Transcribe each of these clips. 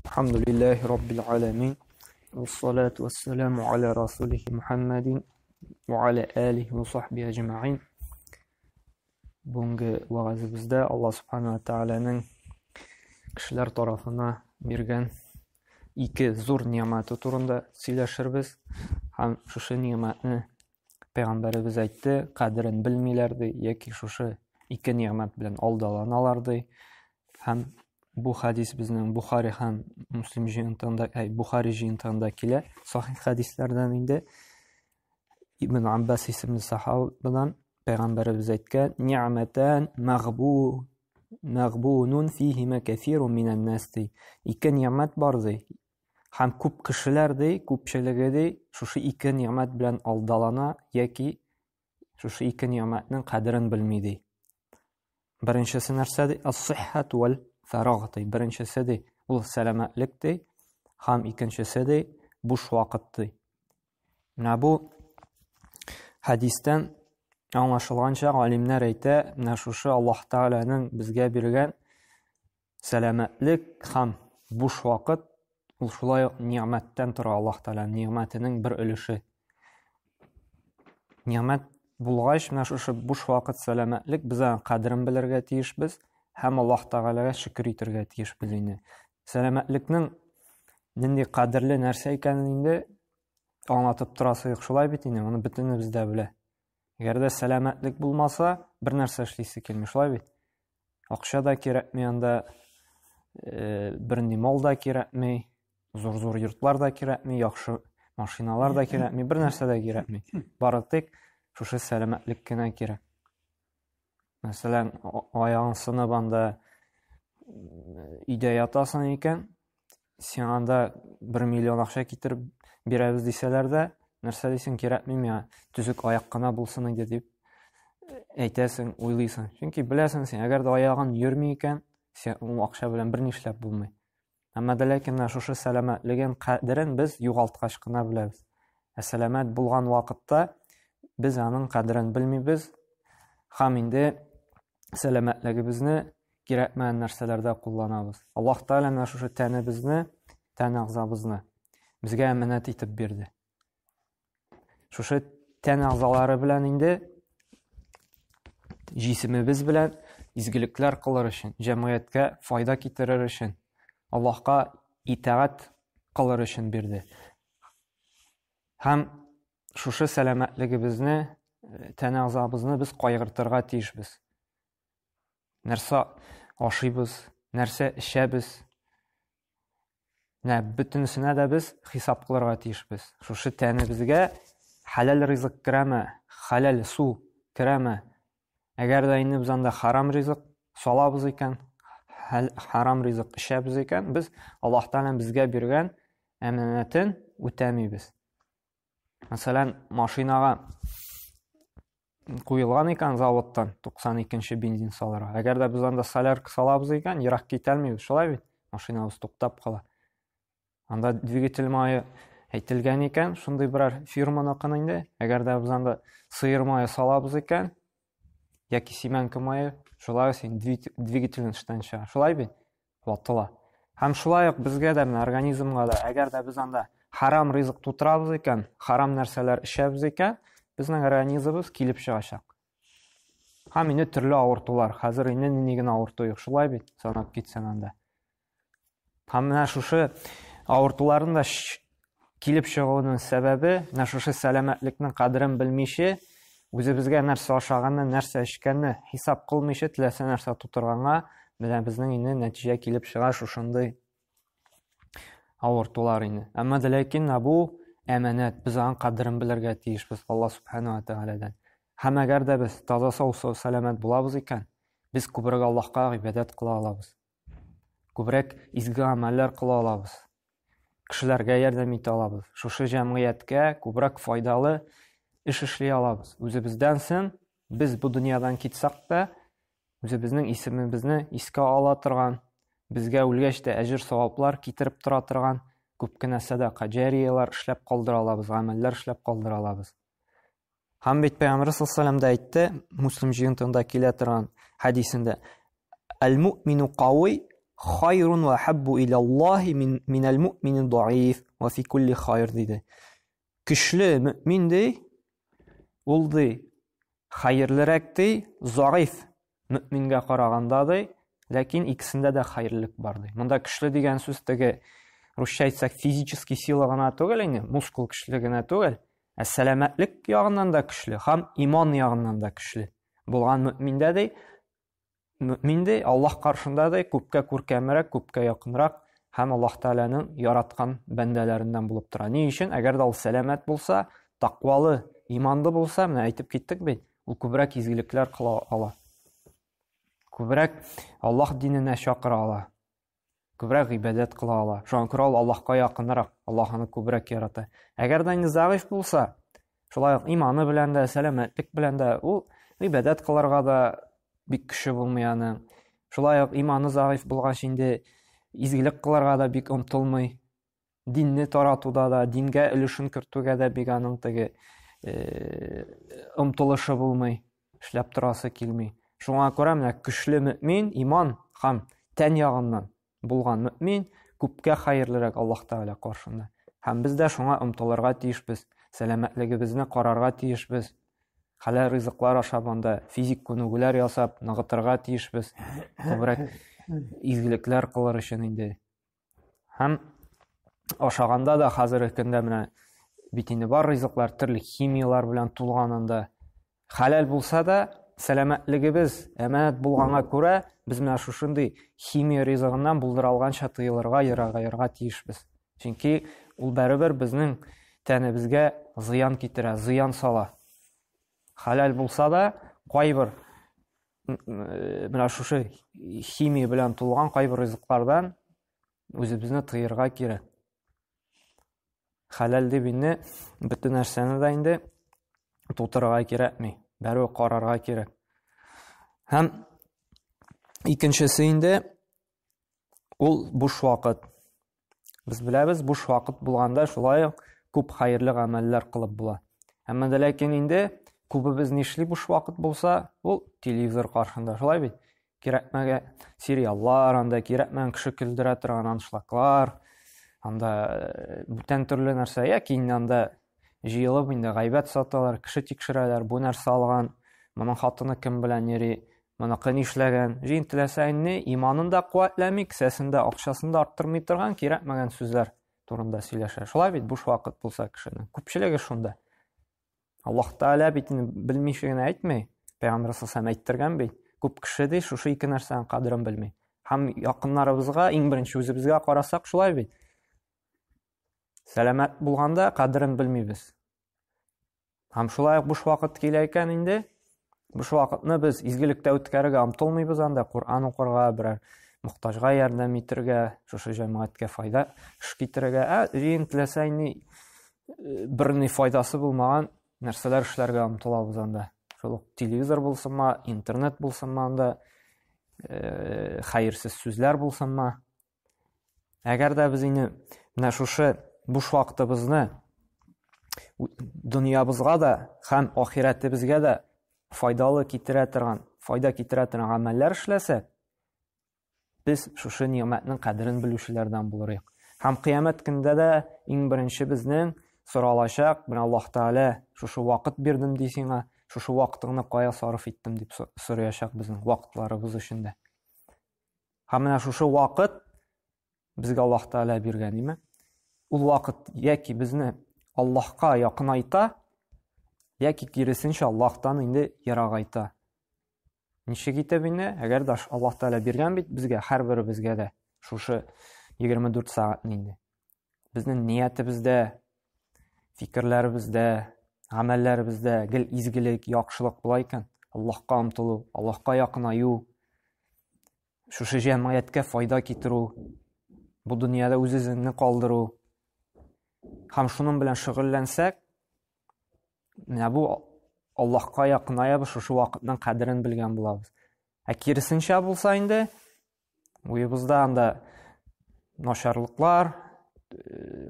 الحمد لله رب العالمين والصلاة والسلام على رسوله محمد وعلى آله وصحبه أجمعين. Бүгінгі вағазыбызда Алла Субхану ва Тағаланың кішілер тарафына берген ике зор нияматы турында сөйләшербез. Һәм шушы нияматны Пәйғамбәребез әйтте, қадірін білмейләрді, яки шушы ике ниямат белән алдаланаларды. Һәм бу хадис безнең Бухари һәм Муслим җыентыгында, Бухари җыентыгында килә. Сахих хадисләрдән инде Ибн Аббас исемле сахабадан Пәйғамбәребез әйткән: "Ниъматан мәгъбунун фихима кафирун минан нас". Ике ниямат бар ди. Һәм күп кешеләр ди, күпчелеге ди, шушы ике ниямат белән алдалана, яки шушы ике нияматның кадерен белми ди. Беренчесе нәрсә ди? Ас-сиххат вал фарагh ди. Беренчесе ди, ул сәламәтлек ди, һәм икенчесе ди, буш вакыт ди. Менә бу хадистан аңлашылганча галимнәр әйтә, менә шушы Аллаһ Тәгаләнең безгә биргән сәламәтлек һәм буш вакыт, ул шулай ук ниъмәттән тора. Аллаһ Тәгаләнең ниъмәтенең бер өлеше. Ниъмәт булгач, менә шушы буш вакыт, сәламәтлек, без аның кадерен белергә тиешбез һәм Аллаһ Тәгаләгә шөкер итәргә тиешбез инде. Сәламәтлекнең нинди кадерле нәрсә икәнен инде аңлатып торасык, шулай бит инде, моны бөтенебез дә белә. Әгәр дә сәламәтлек булмаса, бер нәрсә эшлисе килми, шулай бит. Акча да кирәкми анда, бернинди мал да кирәкми, зур-зур йортлар да кирәкми, яхшы машиналар да кирәкми, бер нәрсә дә кирәкми. Бары тик шушы сәламәтлек кенә кирәк. Мәсәлән, аягың сынып анда өйдә ятасың икән, син анда 1 миллион акча китереп бирәбез дисәләр дә, нәрсә дисең, кирәкми миңа, түзүк аяк кына булсын иде дип әйтәсең, уйлыйсың. Чөнки беләсең син, әгәр дә аягың йөрми икән, син ул акча белән бер нишләп булмый. Әмма дә ләкин шушы сәламәтлеген, кадерен без югалткач кына беләбез. Сәламәт булган вакытта без аның кадерен белмибез, һәм инде сәламәтлегебезне кирәкмәгән нәрсәләрдә кулланабыз. Аллаһ Тәгалә шушы тәнебезне, тән агзабызны безгә әманәт итеп бирде. Шушы тән агзалары белән инде җисемебез белән изгелекләр кылыр өчен, җәмгыятькә файда китерер өчен, Аллаһка итаат кылыр өчен бирде. Һәм шушы сәламәтлегебезне, тән агзабызны без кайгыртырга тиешбез. Нәрсә ашыйбыз, нәрсә эчәбез, бөтенесенә дә без хисап кылырга тиешбез. Шушы тәнебезгә халал ризык керәме, халал су керәме? Әгәр дә инде без анда харам ризык салабыз икән, харам ризык эчәбез икән, без Аллаһ Тәгалә безгә биргән әманәтен үтәмибез. Мәсәлән, машинага куелган икән заводтан 92-нче бензин салырга. Әгәр дә без анда солярка салабыз икән, ерак китәлмибез, шулай бит? Машинабыз туктап кала. Анда двигатель мае әйтелгән икән, шундый берәр фирманыкын инде. Әгәр дә без анда сыер мае салабыз икән, яки семянка мае, шулай син двигательне эштән чыга. Шулай бит? Ватыла. Һәм шулай ук безгә дә, организмга да, әгәр дә без анда харам ризык тутырабыз икән, харам нәрсәләр эчәбез икән, безнең организмыбыз килеп чыгачак. Һәм инде төрле авыртулар, хәзер инде нинди генә авырту юк, шулай бит, санап китсәң анда. Һәм менә шушы авыртуларның да килеп чыгуының сәбәбе, менә шушы сәламәтлекнең кадерен белмичә, үзебезгә нәрсә ашаганны, нәрсә эчкәнне хисап кылмыйча, теләсә нәрсә тутырганга, менә безнең инде нәтиҗә килеп чыга шушындый авыртулар инде. Әмма дә ләкин бу әманәт, без аның кадерен белергә тиешбез Аллаһ Субхану ва Тәгаләдән. Һәм әгәр дә без таза сау сәламәт булабыз икән, без күбрәк Аллаһка гыйбадәт кыла алабыз. Күбрәк изге гамәлләр кыла алабыз. Кешеләргә ярдәм итә алабыз. Шушы җәмгыятькә күбрәк файдалы эш эшли алабыз. Үзебездән соң без бу дөньядан китсәк тә, үзебезнең исемебезне искә ала торган, безгә үлгәч тә әҗер саваплар китереп тора торган күп кенә садака җарияләр эшләп калдыра алабыз, гамәлләр эшләп калдыра алабыз. Һәм бит Пәйгамбәр саллаллаһу алейһи әйтте, Муслим җыентыгында килә торган хадисендә: "Әл-муъмину кавий Hayrun ve habbu ilallahi minel mu'minin daif ve fi kulli hayr dedi. Güçlü mümin dey, ul dey, hayırlıraq dey, zaif müminge qaraganda dey, lakin ikisinde de hayırlılık бар dey. Munda güçlü деген söz теге Rusça айтсак физический сила гына түгел инде, мускул көчле генә түгел, ә сәламәтлек ягыннан да көчле, һәм иман ягыннан да көчле. Булган мөминдә дә мөмин дә Аллаһ каршында да күпкә күркәмрәк, күпкә якынрак һәм Аллаһ Тәгаләнең яраткан бәндәләреннән булып тора. Ни өчен? Әгәр дә ул сәламәт булса, тақвалы, иманлы булса, менә әйтеп киттек бит, ул күбрәк изгелекләр кыла ала. Күбрәк Аллаһ диненә чакыра ала. Күбрәк гыйбадәт кыла ала. Шуңа күрә ул Аллаһка якынрак, Аллаһ аны күбрәк ярата. Әгәр дә инде заиф булса, шулай ук иманы белән дә, сәламәтлек белән дә ул гыйбадәт кылырга да бик көче булмый аны. Шулай ук иманы заиф булгач инде изгелек кылырга да бик омтылмый. Динне таратуда да, дингә өлешен кертүгә дә бик аның теге омтылышы булмый, эшләп торасы килми. Шуңа күрә менә көчле мөмин, иман һәм тән ягыннан булган мөмин күпкә хәерлерәк Аллаһ Тәгалә каршында. Һәм без дә шуңа омтылырга тиешбез, сәламәтлегебезне карарга тиешбез. Хәләл ризыклар ашап анда физик күнегүләр ясап, ныгытырга тиешбез. Күбрәк изгелекләр кылыр өчен инде. Һәм ашаганда да хәзерге көндә менә бит инде бар ризыклар төрле химиялар белән тулган анда. Хәләл булса да сәламәтлегебез әманәт булганга күрә biz менә шушындый химия ризыгыннан булдырылганча тыелырга, ярага тиешбез. Чөнки ул бәрабәр безнең тәнебезгә зыян китерә, зыян сала. Хәләл булса да кайбер менә шушы химия белән тулган кайбер ризыклардан үзебезне тыярга кирәк. Хәләл дип инде бөтен нәрсәне дә инде тутырырга кирәкми, бәрү карарга кирәк. Һәм икенчесе инде ул буш вакыт. Без беләбез, буш вакыт булганда шулай ук күп хәерле гамәлләр кылып була. Әмма дә ләкин инде күбебез нишли буш вакыт булса, ул телевизор каршында, шулай бит. Кирәкмәгән сериаллар, анда кирәкмәгән кеше көлдерә торган аншлаклар, анда бүтән төрле нәрсә, яки анда җыелып инде гайбәт саталар, кеше тикшерәләр, бу нәрсә алган, моның хатыны кем белән йөри, моны нишләгән, җин теләсә инде иманын да куәтләми, кесәсен дә, акчасын да арттырмый торган кирәкмәгән сүзләр турында сөйләшә. Шулай бит буш вакыт булса кешенең. Күпчелеге шунда. Аллаһ Тәгалә бит белмичә генә әйтмәй, Пәйгамбәр саллаллаһу алейһи әйттергән бит. Күп кеше ди шушы ике нәрсәнең кадерен белми. Һәм якыннарыбызга, иң беренче үзебезгә карасак шулай бит. Сәламәт булганда кадерен белмибез. Һәм шулай буш вакыт килә икән инде, буш вакытны без изгелектә үткәрергә омтылмыйбыз анда, Кур'ан укырга, берәр мохтаҗга ярдәм итәргә, шушы җәмгыятькә файда эш китерергә, җин теләсә инде берни файдасы булмаган нәрсәләр эшләргә омтылабыз анда. Шул телевизор булсынмы, интернет булсынмы анда, хәерсез сүзләр булсынмы. Әгәр дә без инде менә шушы буш вакытыбызны дөньябызга да һәм ахирәтебезгә дә файдалы китерә торган, файда китерә торган гамәлләр эшләсәк, без шушы ниъмәтнең кадерен белүчеләрдән булырык. Һәм кыямәт көндә дә иң беренче безнең соралачак, менә Аллаһ Тәгалә шушы вакыт бирдем ди сиңа, шушы вакытыңны кая сарыф иттем дип сораячак безнең вакытларыбыз өчен. Һәм менә шушы вакыт безгә Аллаһ Тәгалә биргән, диме? Ул вакыт яки безне Аллаһка якынайта, яки киресенчә Аллаһтан инде ярагайта. Ничек итеп инде? Әгәр дә Аллаһ Тәгалә биргән бит безгә, һәрберебезгә дә шушы 24 сәгатьне инде. Безнең ниятебездә, фикерләребездә, гамәлләребездә гел изгелек, яхшылык була икән, Аллаһка омтылу, Аллаһка якынаю, шушы җәмгыятькә файда китерү, бу дөньяда үз-үзеңне калдыру, һәм шуның белән шөгыльләнсәк, менә бу Аллаһка якынаябыз, шушы вакытның кадерен белгән булабыз. Ә киресенчә булса инде, уебызда анда начарлыклар,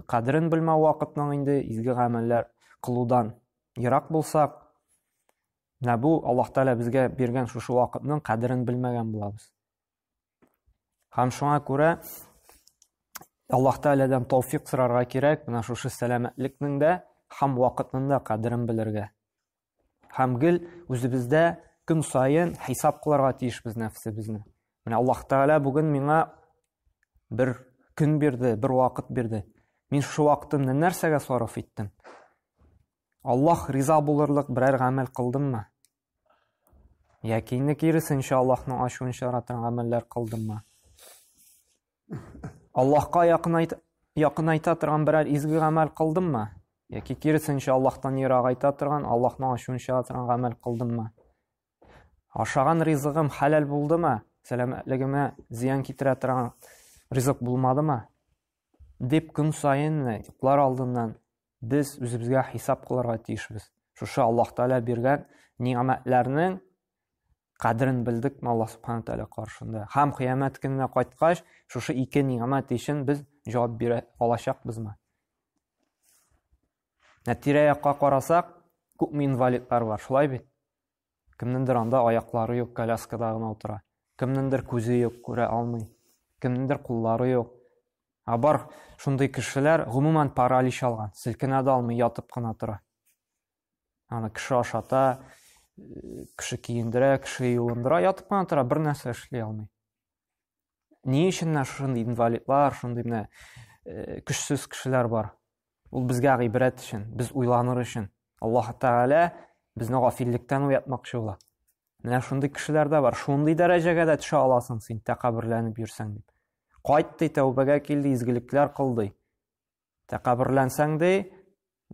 кадерен белмәү вакытның инде изге гамәлләр кылудан ерак булсак, менә бу Аллаһ Тәгалә безгә биргән шушы вакытның кадерен белмәгән булабыз. Һәм шуңа күрә Аллаһ Тәгаләдән тауфиқ сорарга кирәк, менә шушы сәламәтлекнең дә һәм вакытның да кадерен белергә. Һәм гел үзебездә көн сайын хисап кылырга тиешбез нәфсебезне. Менә Аллаһ Тәгалә бүген миңа бер көн бирде, бер вакыт бирде. Мин шу вакытымны нәрсәгә сарыф иттем? Аллаһ риза булырлык берәр гамәл кылдыммы? Яки киресенчә Аллаһның ачуын чаратырган гамәлләр кылдыммы? Аллаһка якынайта торган берәр изге гамәл кылдыммы? Яки киресенчә Аллаһтан ерагайта торган, Аллаһның ачуын чаратырган гамәл кылдыммы? Ашаган ризыгым халал булдымы? Сәламәтлегемә зыян китерә торган ризык булмадымы? Дип көн сайын йоклар алдыннан без үзебезгә хисап кылырга тиешбез. Шушы Аллаһ Тәгалә биргән ниъмәтләрнең кадерен белдек Аллаһ Субхану Тәгалә каршында. Һәм кыямәт көненә кайткач, шушы ике ниъмәт өчен без җавап бирә алачакбызмы? Тирә-якка карасак, күпме инвалидлар бар, шулай бит. Кемнеңдер анда аяклары юк, коляскада гына утыра. Кемнеңдер күзе юк, күрә алмый. Кемнеңдер куллары юк. Бар шундый кешеләр гомумән паралич алган, селкенә дә алмый, ятып кына тора. Аны кеше ашата, кеше киендерә, кеше юындыра, ятып кына тора, бер нәрсә эшли алмый. Ни өчен шундый инвалидлар, шундый көчсез кешеләр бар? Ул безгә гыйбрәт өчен, без уйланыр өчен. Аллаһ Тәгалә безне гафиллектән уятмакчы була. Менә шундый кешеләр дә бар. Шундый дәрәҗәгә дә төшә аласың син, тәкабберләнеп йөрсәң дип. Кайтты, тәүбәгә килде, изгелекләр кылды. Тәкабберләнсәң дә,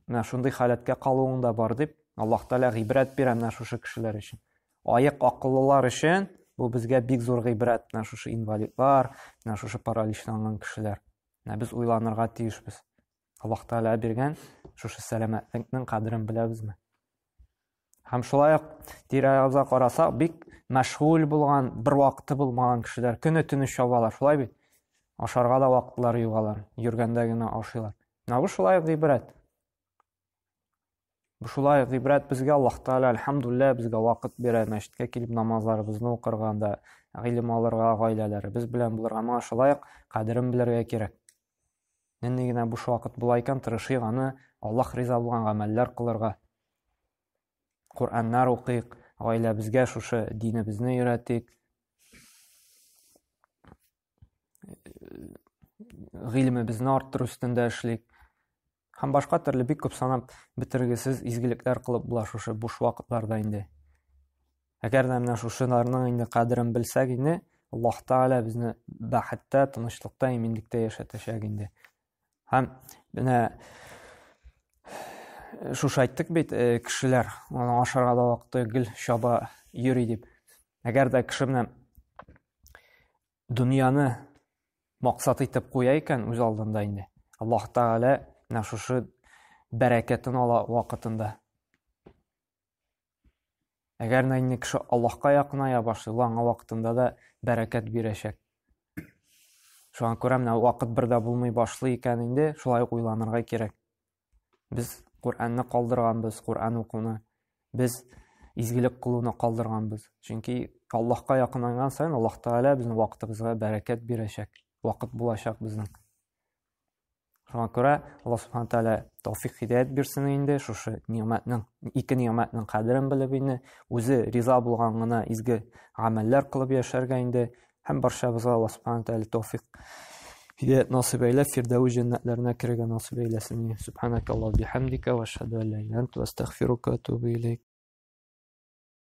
менә шундый халәткә калуың да бар дип, Аллаһ Тәгалә гыйбрәт бирә менә шушы кешеләр өчен. Аяк акыллылар өчен бу безгә бик зур гыйбрәт, менә шушы инвалидлар, менә шушы параличланган кешеләр. Менә без уйланырга тиешбез. Аллаһ Тәгалә биргән шушы сәламәтлекнең кадерен беләбезме? Һәм шулай ук тирә-ягыбызга карасак, бик мәшгуль булган, бер вакыты булмаган кешеләр көне-төне чабалар, шулай бит. Ашарга да вакытлары югалар, йөргәндә генә ашыйлар. Менә бу шулай ук гыйбрәт. Бу шулай ук гыйбрәт безгә Аллаһ Тәгалә әлхәмдүлилләһ безгә вакыт бирә, мәчеткә килеп намазларыбызны укырганда, гыйлем алырга, гаиләләребез белән булырга, моңа шулай ук кадерен белергә кирәк. Нинди генә буш вакыт була икән, тырышыйк аны Аллаһ риза булган гамәлләр кылырга. Кураннар укыйк, гаиләбезгә шушы динебезне өйрәтик. Гыйлемебезне арттыру өстендә эшлик. Һәм башка төрле бик күп санап бетергесез изгелекләр кылып була шушы буш вакытларда инде. Әгәр дә менә шушыларның инде кадерен белсәк инде, Аллаһ Тәгалә безне бәхеттә, тынычлыкта, иминлектә яшәтәчәк инде. Һәм менә шушы әйттек бит, кешеләр аны ашарга да вакыты гел чаба йөри дип. Әгәр дә кеше менә дөньяны максат итеп куя икән үз алдында инде, Аллаһ Тәгалә менә шушы бәрәкәтен ала вакытында. Әгәр инде кеше Аллаһка якыная башлый, аңа вакытында да бәрәкәт бирәчәк. Шуңа күрә менә вакыт бердә булмый башлый икән инде, шулай ук уйланырга кирәк. Без Куранны калдырганбыз, Куран укуны. Без изгелек кылуны калдырганбыз. Чөнки Аллаһка якынайган сайын Аллаһ Тәгалә безнең вакытыбызга бәрәкәт бирәчәк. Вакыт булачак безнең. Шуңа күрә Аллаһ Субхану Тәгалә тауфиқ хидаят бирсен инде, шушы ниъмәтнең, ике ниъмәтнең кадерен белеп инде, үзе риза булган гына изге гамәлләр кылып яшәргә инде, һәм барчабызга Аллаһ Субхану Тәгалә тауфиқ хидаят насыйп әйләп, фирдәүс җәннәтләренә керергә насыйп әйләсен. Субханакаллаһу бихамдика ва ашһаду ан ла илаһа илля анта астагъфирука ва атубу илейк.